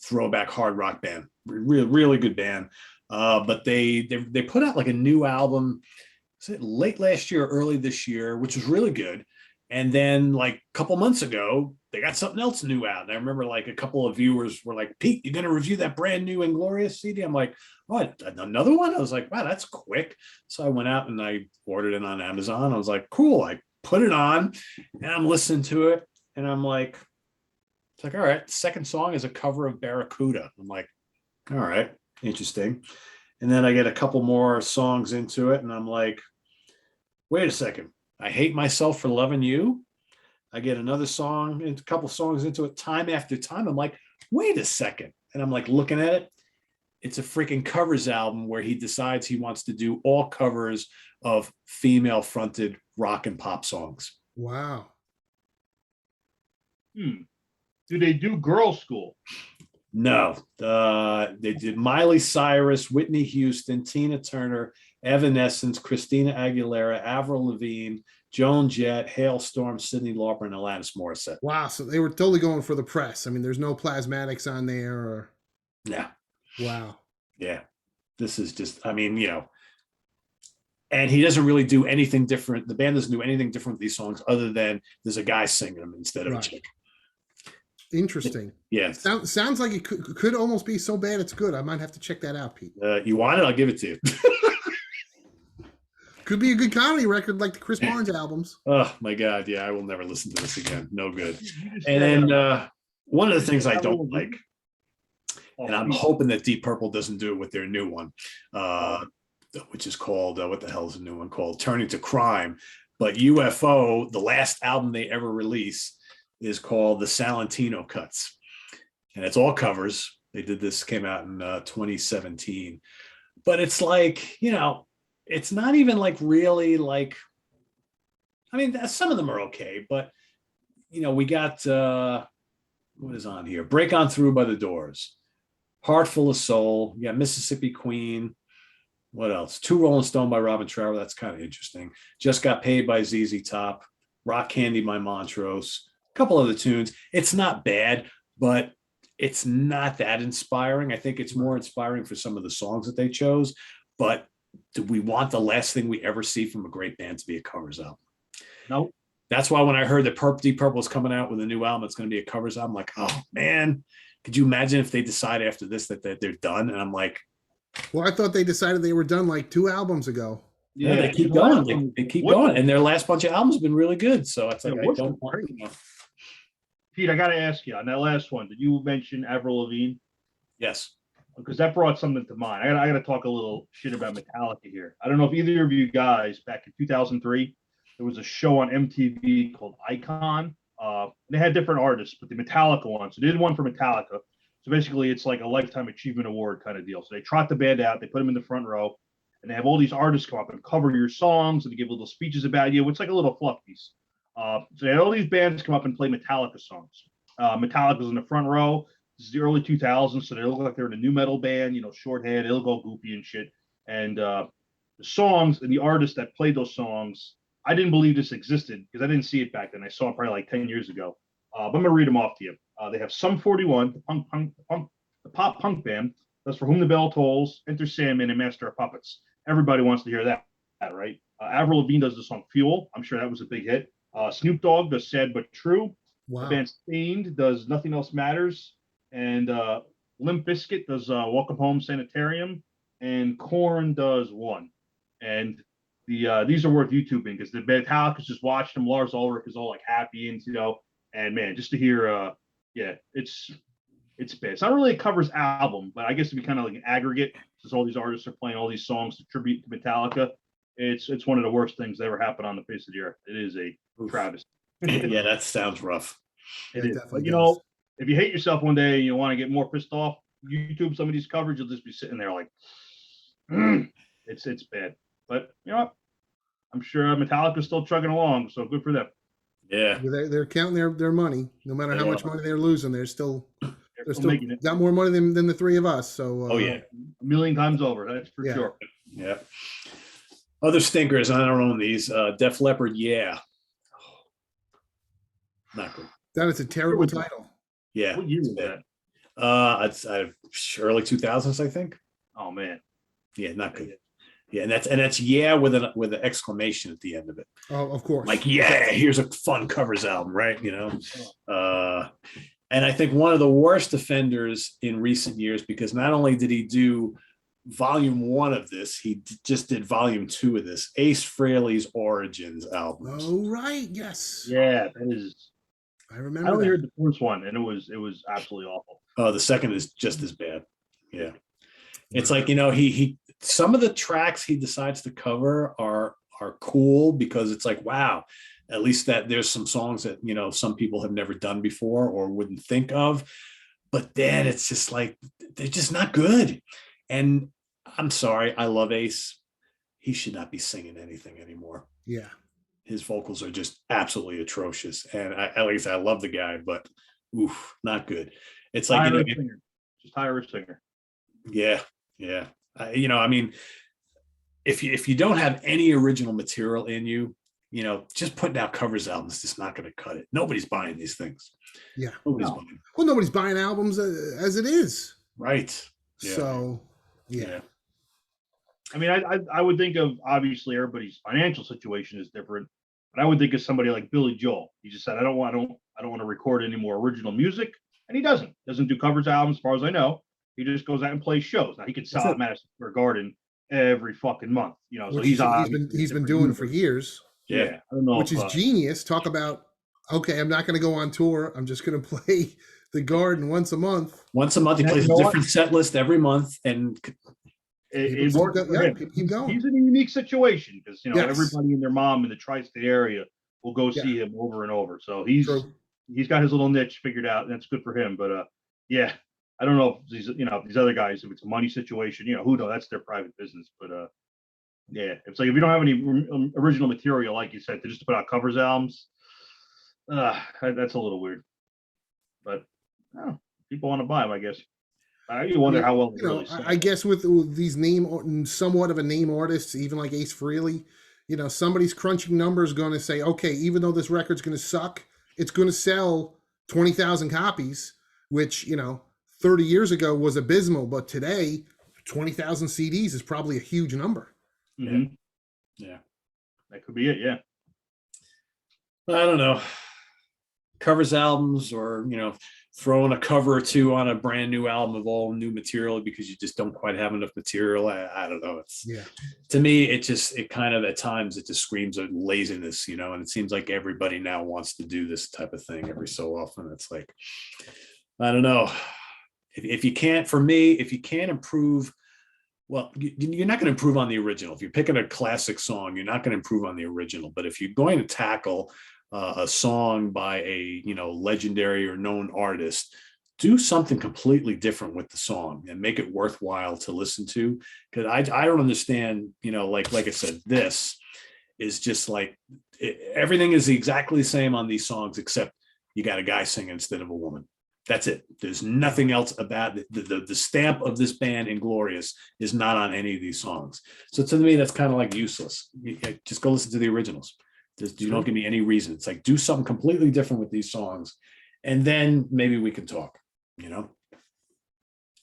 throwback hard rock band. Really good band. But they put out like a new album late last year, early this year, which was really good. And then like a couple months ago, they got something else new out. And I remember like a couple of viewers were like, Pete, you're going to review that brand new Inglorious CD? I'm like, what, another one? I was like, wow, that's quick. So I went out and I ordered it on Amazon. I was like, cool. I put it on and I'm listening to it. And I'm like, it's like, all right, the second song is a cover of Barracuda. I'm like, all right, interesting. And then I get a couple more songs into it and I'm like, wait a second. I Hate Myself for Loving You. I get another song and a couple songs into it, Time After Time. I'm like, wait a second. And I'm like looking at it. It's a freaking covers album where he decides he wants to do all covers of female fronted rock and pop songs. Wow. Do they do Girl School? No. They did Miley Cyrus, Whitney Houston, Tina Turner, Evanescence, Christina Aguilera, Avril Lavigne, Joan Jett, Hailstorm, Cyndi Lauper, and Alanis Morissette. Wow, so they were totally going for the press. I mean, there's no Plasmatics on there or... Yeah. Wow. Yeah. This is just, I mean, and he doesn't really do anything different. The band doesn't do anything different with these songs other than there's a guy singing them instead of a Right. chick. Interesting. Yeah. Sounds like it could almost be so bad it's good. I might have to check that out, Pete. You want it? I'll give it to you. Could be a good comedy record like the Chris Barnes albums. Oh my God. Yeah. I will never listen to this again. No good. And then one of the things I don't like, and I'm hoping that Deep Purple doesn't do it with their new one, which is called, what the hell is the new one called? Turning to Crime. But UFO, the last album they ever release, is called the Salentino Cuts. And it's all covers. They did this, came out in 2017. But it's like, it's not even like really like, I mean, some of them are okay, but, we got, what is on here? Break On Through by the Doors, Heart Full of Soul. You got Mississippi Queen. What else? Two Rolling Stone by Robin Trower. That's kind of interesting. Just Got Paid by ZZ Top. Rock Candy by Montrose. A couple other tunes. It's not bad, but it's not that inspiring. I think it's more inspiring for some of the songs that they chose. But do we want the last thing we ever see from a great band to be a covers album? No. That's why when I heard that Deep Purple is coming out with a new album, it's going to be a covers album. I'm like, oh man, could you imagine if they decide after this that they're done? And I'm like, well, I thought they decided they were done like 2 albums ago. Yeah, they keep going. They keep going, and their last bunch of albums have been really good. So it's like I don't want. Pete, I got to ask you on that last one. Did you mention Avril Lavigne? Yes, because that brought something to mind. I got to talk a little shit about Metallica here. I don't know if either of you guys back in 2003, there was a show on MTV called Icon. They had different artists, but the Metallica one. So they did one for Metallica. So basically, it's like a lifetime achievement award kind of deal. So they trot the band out, they put them in the front row, and they have all these artists come up and cover your songs, and they give little speeches about you. It's like a little fluff piece. So they had all these bands come up and play Metallica songs. Metallica's in the front row. This is the early 2000s, so they look like they're in a new metal band, short hair, they look all goopy and shit. And the songs and the artists that played those songs, I didn't believe this existed because I didn't see it back then. I saw it probably like 10 years ago. But I'm going to read them off to you. They have Sum 41, the pop punk band. That's For Whom the Bell Tolls, Enter Sandman, and Master of Puppets. Everybody wants to hear that, right? Avril Lavigne does the song Fuel. I'm sure that was a big hit. Snoop Dogg does Sad But True. Wow. The band Stained does Nothing Else Matters. And Limp Bizkit does Welcome Home Sanitarium. And Korn does One. And these are worth YouTubing because the Metallica just watched them. Lars Ulrich is all like happy and and man, just to hear it's bad. It's not really a covers album, but I guess it'd be kind of like an aggregate since all these artists are playing all these songs to tribute to Metallica. It's one of the worst things that ever happened on the face of the earth. It is a travesty. Yeah, that sounds rough. It is. But, if you hate yourself one day and you want to get more pissed off, YouTube some of these coverage, you'll just be sitting there like, it's bad. But you know what? I'm sure Metallica's still chugging along, so good for them. Yeah, they're counting their money. No matter how much money they're losing, they're still making it. Got more money than the three of us. So a million times over. That's for sure. Yeah. Other stinkers. I don't own these. Def Leppard. Yeah. Not good. That is a terrible title. Yeah. What year was that? It's early 2000s, I think. Oh man. Yeah, not good. Yeah, and that's with an exclamation at the end of it. Oh, of course. Like, yeah, here's a fun covers album, right? And I think one of the worst offenders in recent years, because not only did he do volume 1 of this, he just did volume 2 of this, Ace Frehley's Origins album. Oh, right. Yes. Yeah, that is. I remember. I only heard the first one, and it was absolutely awful. Oh, the second is just as bad. Yeah. It's like, he some of the tracks he decides to cover are cool because it's like, wow, at least that there's some songs that, some people have never done before or wouldn't think of. But then it's just like, they're just not good. And I'm sorry, I love Ace. He should not be singing anything anymore. Yeah. His vocals are just absolutely atrocious. And at least I love the guy, but oof, not good. It's like, just hire a singer. Yeah. Yeah. I mean, if you don't have any original material in you, just putting out covers albums is just not going to cut it. Nobody's buying these things. Yeah. Nobody's buying them. Well, nobody's buying albums as it is. Right. Yeah. So Yeah. I mean, I would think of, obviously everybody's financial situation is different, but I would think of somebody like Billy Joel. He just said, I don't want to record any more original music, and he doesn't do covers albums as far as I know. He just goes out and plays shows. Now he could sell That's out it. Madison Square Garden every fucking month, so Which he's he's been doing for years, Yeah, I don't know which if, is genius. Talk about, okay, I'm not going to go on tour. I'm just going to play the Garden once a month. Once a month, he Yeah, plays you a know different set list every month, and it works for Yeah, him. people keep going. He's in a unique situation because Yes. everybody and their mom in the tri-state area will go Yeah. see him over and over. So he's True. got his little niche figured out, and that's good for him. But yeah, I don't know if these other guys, if it's a money situation, who knows? That's their private business. But yeah, it's like if you don't have any original material, like you said, to just put out covers albums, that's a little weird. But people want to buy them, I guess. You wonder how well they really sell. I guess with these somewhat of a name artists, even like Ace Frehley, somebody's crunching numbers going to say, okay, even though this record's going to suck, it's going to sell 20,000 copies, which 30 years ago was abysmal, but today 20,000 CDs is probably a huge number. Mm-hmm. Yeah, that could be it. Yeah, I don't know. Covers albums, or throwing a cover or two on a brand new album of all new material because you just don't quite have enough material. I don't know. To me, it kind of at times it just screams of laziness, and it seems like everybody now wants to do this type of thing every so often. It's like, I don't know. If you can't improve, well, you're not going to improve on the original. If you're picking a classic song, you're not going to improve on the original. But if you're going to tackle a song by a legendary or known artist, do something completely different with the song and make it worthwhile to listen to. Because I don't understand, like I said, this is just like everything is exactly the same on these songs, except you got a guy singing instead of a woman. That's it. There's nothing else about it. The stamp of this band, Inglorious, is not on any of these songs. So to me, that's kind of like useless. Just go listen to the originals. You don't give me any reason. It's like, do something completely different with these songs, and then maybe we can talk. I don't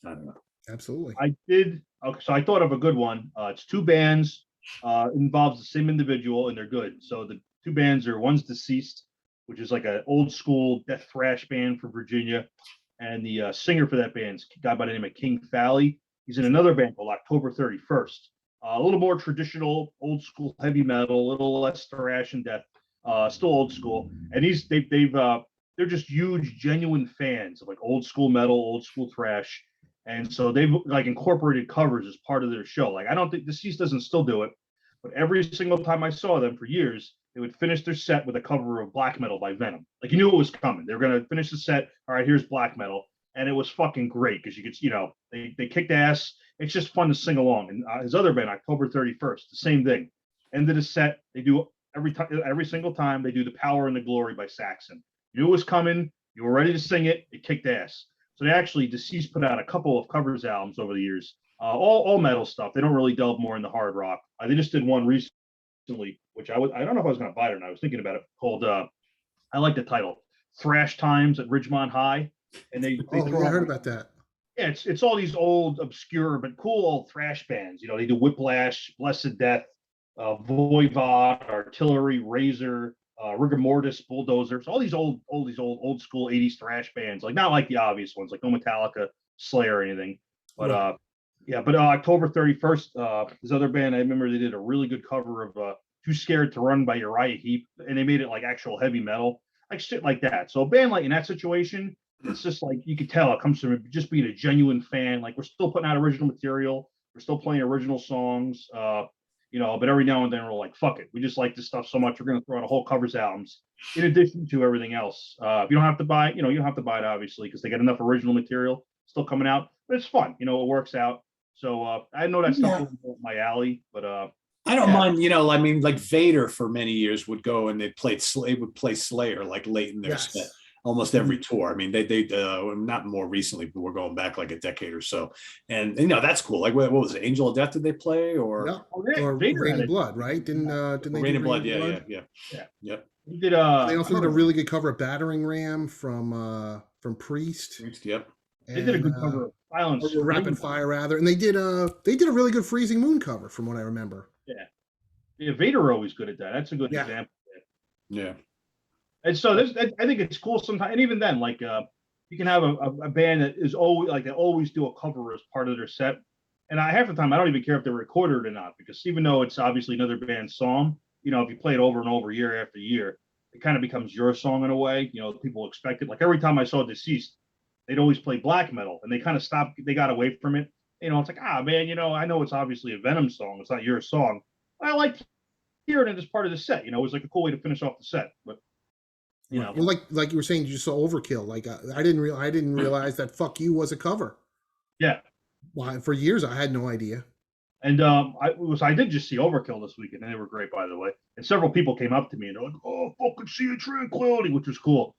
know. Absolutely. I did. Okay, so I thought of a good one. It's two bands. Involves the same individual, and they're good. So the two bands one's Deceased, which is like an old school death thrash band from Virginia, and the singer for that band is a guy by the name of King Fally. He's in another band called October 31st. A little more traditional, old school heavy metal, a little less thrash and death, still old school. And they're just huge, genuine fans of like old school metal, old school thrash, and so they've like incorporated covers as part of their show. Like I don't think Deceased doesn't still do it, but every single time I saw them for years, they would finish their set with a cover of Black Metal by Venom. Like you knew it was coming. They were gonna finish the set. All right, here's Black Metal, and it was fucking great because you could, they kicked ass. It's just fun to sing along. And his other band, October 31st, the same thing. End of the set, they do every single time they do The Power and the Glory by Saxon. You knew it was coming. You were ready to sing it. It kicked ass. So they actually, Deceased put out a couple of covers albums over the years, all metal stuff. They don't really delve more into hard rock. They just did one recently, which I don't know if I was going to buy it or not. I was thinking about it. Called I like the title, Thrash Times at Ridgemont High. And they I heard about that. Yeah, it's all these old, obscure, but cool old thrash bands. They do Whiplash, Blessed Death, Voivod, Artillery, Razor, Rigor Mortis, Bulldozers, all these old school 80s thrash bands, like not like the obvious ones, like no Metallica, Slayer, or anything. But October 31st, this other band, I remember they did a really good cover of Too Scared to Run by Uriah Heep, and they made it like actual heavy metal, like shit like that. So a band like in that situation, it's just like you could tell it comes from just being a genuine fan. Like we're still putting out original material, we're still playing original songs, but every now and then we're like, fuck it, we just like this stuff so much, we're going to throw out a whole covers albums in addition to everything else. If you don't have to buy, you don't have to buy it obviously because they got enough original material still coming out, but it's fun, it works out. So I know that stuff isn't my alley, but I don't mind, like Vader for many years would go and they would play Slayer like late in their set. Almost every tour. I mean, they not more recently, but we're going back like a decade or so. And that's cool. Like what was it? Angel of Death did they play or? No, or Rain and Blood, right? Didn't they Rain and Blood? Yeah. Yep. He did. They also did a really good cover of Battering Ram from Priest. Yep. They did a good cover of Silence. or Rapid Fire rather, and they did a really good Freezing Moon cover from what I remember. Yeah, Vader are always good at that. That's a good Yeah. example. Yeah. And so this, I think it's cool sometimes, and even then, like you can have a band that is always like they always do a cover as part of their set. And I half the time I don't even care if they're recorded or not, because even though it's obviously another band's song, you know, if you play it over and over year after year, it kind of becomes your song in a way. You know, people expect it. Like every time I saw Deceased, they'd always play black metal, and they kind of stopped. They got away from it. You know, it's like, ah, man, you know, I know it's obviously a Venom song. It's not your song. I like hearing it as part of the set. You know, it was like a cool way to finish off the set. But you know, Well, like you were saying, you saw Overkill. Like I didn't realize that "Fuck You" was a cover. yeah. Why, for years I had no idea. And I did just see Overkill this weekend, and they were great, by the way. And several people came up to me and they're like, "Oh, fucking see a Tranquility," which was cool.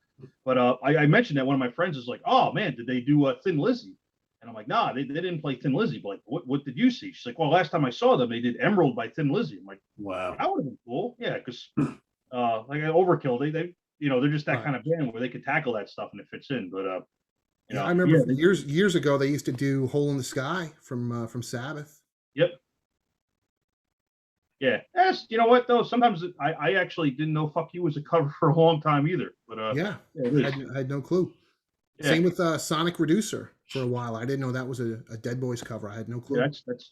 But I mentioned that one of my friends is like, "Oh man, did they do Thin Lizzy?" And I'm like, "Nah, they didn't play Thin Lizzy." But like, what did you see? She's like, "Well, last time I saw them, they did Emerald by Thin Lizzy." I'm like, Wow. "That would have been cool, yeah." Because like Overkill, they you know they're just that Right. kind of band where they could tackle that stuff and it fits in. But you know, I remember yeah, years ago they used to do "Hole in the Sky" from Sabbath. yep. Yeah, yes. You know what though? Sometimes I actually didn't know "Fuck You" was a cover for a long time either. But Yeah, yeah, it I is. had no clue. Yeah, Same with Sonic Reducer for a while. I didn't know that was a Dead Boys cover. I had no clue. yeah,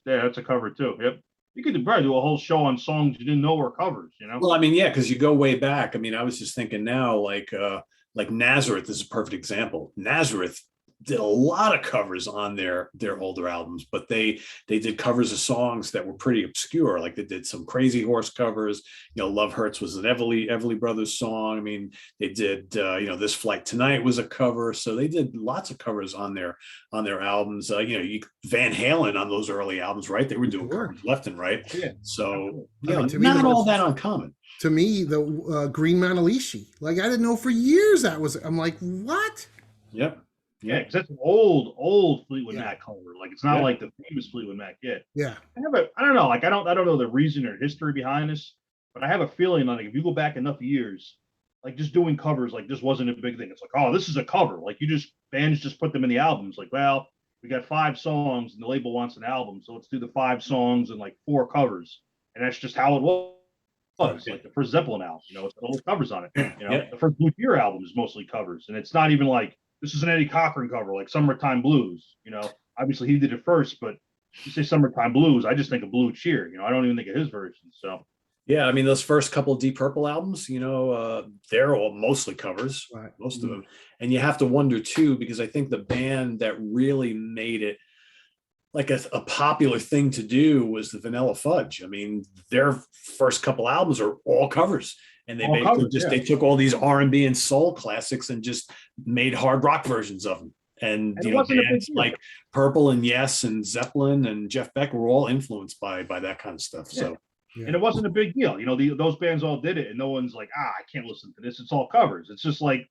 that's a cover too. Yep. You could probably do a whole show on songs you didn't know were covers. You know. Well, I mean, yeah, because you go way back. I mean, I was just thinking now, like Nazareth is a perfect example. Nazareth did a lot of covers on their older albums, but they did covers of songs that were pretty obscure. Like they did some Crazy Horse covers. You know, Love Hurts was an Everly Brothers song. I mean, they did you know, This Flight Tonight was a cover. So they did lots of covers on their albums. You know, Van Halen on those early albums, right? They were doing Sure. covers left and right. Yeah. So I you mean, know, to me, not the all most- that uncommon. To me, the Green Manalishi, like I didn't know for years that was. I'm like, what? Yep. Yeah, because that's an old Fleetwood Yeah. Mac cover. Like it's not Yeah. like the famous Fleetwood Mac. Yeah. Yeah, I don't know. Like I don't know the reason or history behind this, but I have a feeling like if you go back enough years, like just doing covers, like this wasn't a big thing. It's like, oh, this is a cover. Like bands just put them in the albums. Like, well, we got 5 songs and the label wants an album, so let's do the 5 songs and like 4 covers, and that's just how it was. Like the first Zeppelin album, you know, it's got all covers on it. You know, Yeah. the first Blue Tear album is mostly covers, and it's not even like this is an Eddie Cochran cover, like Summertime Blues. You know, obviously he did it first, but you say Summertime Blues, I just think of Blue Cheer. You know, I don't even think of his version. So Yeah, I mean those first couple of Deep Purple albums, you know, they're all mostly covers, right. most of them. And you have to wonder too, because I think the band that really made it like a popular thing to do was the Vanilla Fudge. I mean, their first couple albums are all covers, and they All basically covers, just yeah. they took all these R&B and soul classics and just made hard rock versions of them. And And you it know, wasn't a big bands deal. like Purple and Yes and Zeppelin and Jeff Beck were all influenced by that kind of stuff. Yeah. So and it wasn't a big deal. You know, those bands all did it, and no one's like, I can't listen to this. It's all covers. It's just like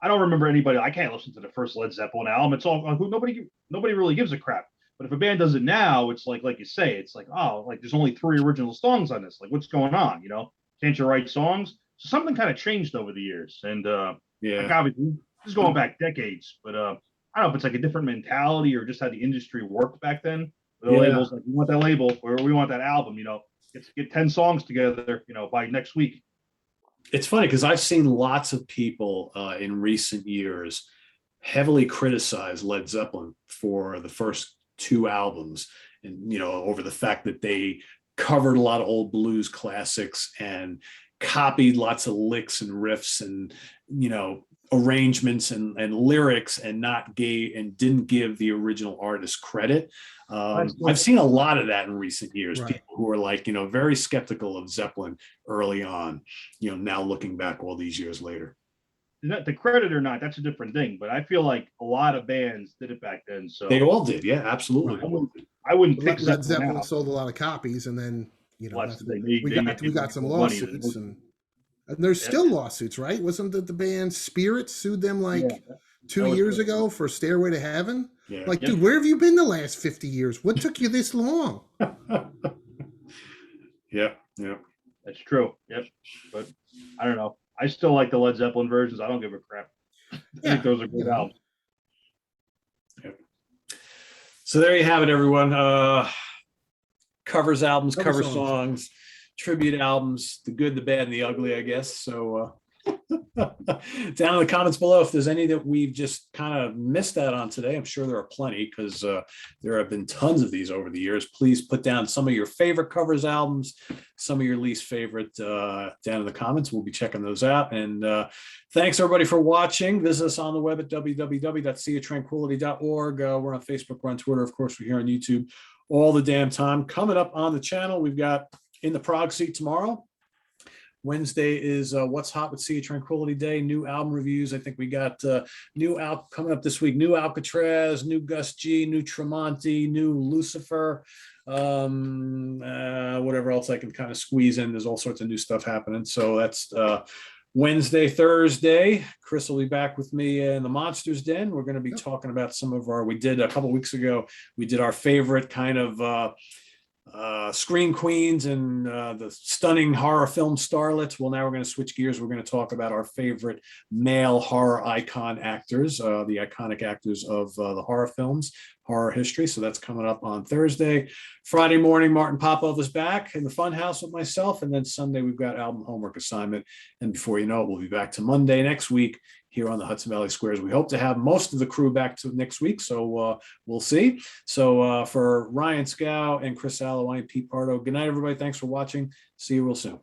I don't remember anybody. I can't listen to the first Led Zeppelin album. It's all nobody really gives a crap. But if a band does it now, it's like you say, it's like, oh, like there's only 3 original songs on this. Like, what's going on? You know, can't you write songs? So something kind of changed over the years, and yeah. like obviously this is going back decades. But I don't know if it's like a different mentality or just how the industry worked back then. The Yeah. labels like we want that label or we want that album. You know, get 10 songs together. You know, by next week. It's funny because I've seen lots of people in recent years heavily criticize Led Zeppelin for the first 2 albums, and you know, over the fact that they covered a lot of old blues classics and copied lots of licks and riffs and you know, arrangements and lyrics, and didn't give the original artist credit. I've seen a lot of that in recent years. Right. People who are like, you know, very skeptical of Zeppelin early on, you know, now looking back all these years later. The credit or not, that's a different thing. But I feel like a lot of bands did it back then. So They all did, yeah, absolutely. I wouldn't pick Led Zeppelin now. sold a lot of copies, and then you know Well, that's- they we got some more money lawsuits, than- and there's Yeah. still lawsuits, right? Wasn't the band Spirit sued them like Yeah. 2 That was years good. ago for Stairway to Heaven? Yeah. Like, Yeah. dude, where have you been the last 50 years? What took you this long? Yeah, yeah. That's true. Yep. But I don't know. I still like the Led Zeppelin versions. I don't give a crap. I Yeah, think those are good you know. albums. So there you have it, everyone. Covers albums, Cover cover songs, tribute albums, the good, the bad, and the ugly, I guess. So down in the comments below, if there's any that we've just kind of missed out on today, I'm sure there are plenty because there have been tons of these over the years. Please put down some of your favorite covers albums, some of your least favorite down in the comments. We'll be checking those out. And thanks everybody for watching. Visit us on the web at www.seaoftranquility.org. We're on Facebook, we're on Twitter. Of course, we're here on YouTube all the damn time. Coming up on the channel, we've got In the Prog Seat tomorrow. Wednesday is What's Hot with Sea of Tranquility Day, new album reviews. I think we got new album coming up this week, new Alcatraz, new Gus G, new Tremonti, new Lucifer, whatever else I can kind of squeeze in. There's all sorts of new stuff happening. So that's Wednesday. Thursday, Chris will be back with me in the Monsters Den. We're going to be talking about some of our, we did a couple weeks ago, we did our favorite kind of screen queens and the stunning horror film starlets. Well, now we're going to switch gears. We're going to talk about our favorite male horror icon actors, the iconic actors of the horror films, horror history. So that's coming up on Thursday. Friday morning, Martin Popov is back in the Funhouse with myself. And then Sunday, we've got album homework assignment. And before you know it, we'll be back to Monday next week here on the Hudson Valley Squares. We hope to have most of the crew back to next week, so we'll see. So for Ryan Scow and Chris Allo, I'm Pete Pardo. Good night, everybody. Thanks for watching. See you real soon.